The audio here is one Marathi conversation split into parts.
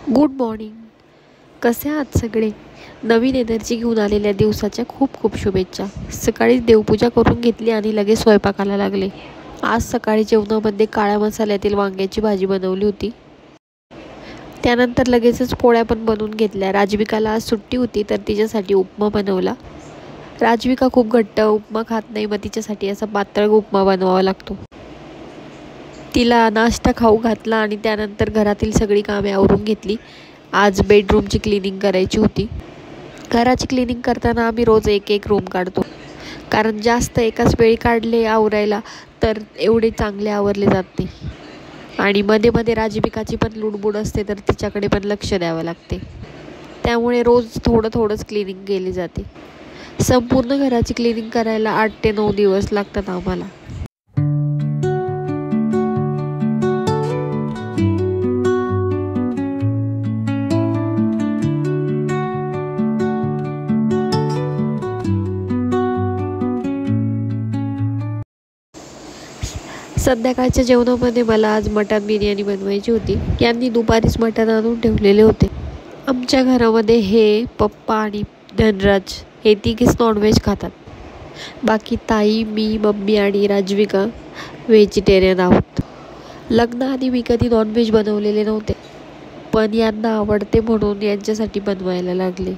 Good morning. कसे आहात सगळे? नवीन एनर्जी घेऊन आलेल्या दिवसाच्या खूप खूप शुभेच्छा. सकाळी देवपूजा करून घेतली आणि लगेच स्वयंपाकाला लागले. आज सकाळी जेवणामध्ये काळ्या मसाल्यातील वांग्याची भाजी बनवली होती. त्यानंतर लगेचच पोळ्या पण बनवून घेतल्या. राजविकाला आज सुट्टी होती तर तिच्यासाठी उपमा बनवला. राजविका खूप घट्ट उपमा खात नाही, मग तिच्यासाठी असा पातळ उपमा बनवावा लागतो. तिला नाश्ता खाऊ घातला आणि त्यानंतर घरातील सगळी कामे आवरून घेतली. आज बेडरूमची क्लिनिंग करायची होती. घराची क्लिनिंग करताना आम्ही रोज एक एक रूम काढतो, कारण जास्त एकाच वेळी काढले आवरायला तर एवढे चांगले आवरले जात नाही. आणि मध्ये मध्ये राजविकाची पण लुडबुड असते तर तिच्याकडे पण लक्ष द्यावं लागते. त्यामुळे रोज थोडं थोडंच क्लिनिंग केली जाते. संपूर्ण घराची क्लिनिंग करायला 8 ते 9 दिवस लागतात आम्हाला. संध्याकाळच्या जेवणामध्ये मला आज मटण बिर्याणी बनवायची होती. यांनी दुपारीच मटण आणून ठेवलेले होते. आमच्या घरामध्ये हे पप्पा आणि धनराज हे तिघेच नॉनव्हेज खातात. बाकी ताई, मी, मम्मी आणि राजविका व्हेजिटेरियन आहोत. लग्नाआधी मी कधी नॉनव्हेज बनवलेले नव्हते, पण यांना आवडते म्हणून यांच्यासाठी बनवायला लागले.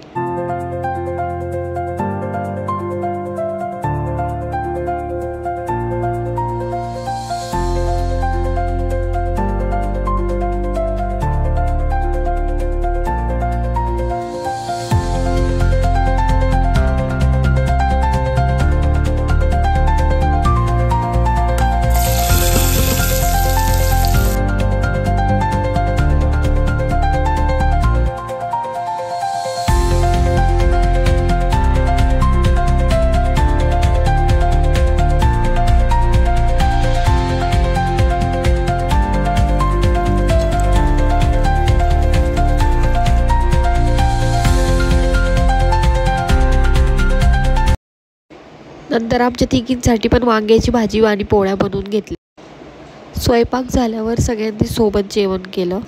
नंतर आमच्या तिघींसाठी पण वांग्याची भाजी आणि पोळ्या बनवून घेतल्या. स्वयंपाक झाल्यावर सगळ्यांनी सोबत जेवण केलं.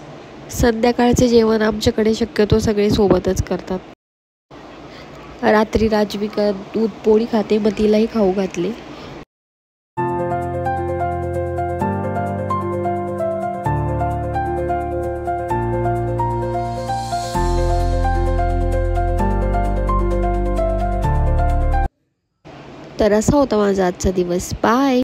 संध्याकाळचे जेवण आमच्याकडे शक्यतो सगळे सोबतच करतात. रात्री राजविका दूध पोळी खाते, मग तिलाही खाऊ घातले. तर असा होता माझा आजचा दिवस. बाय.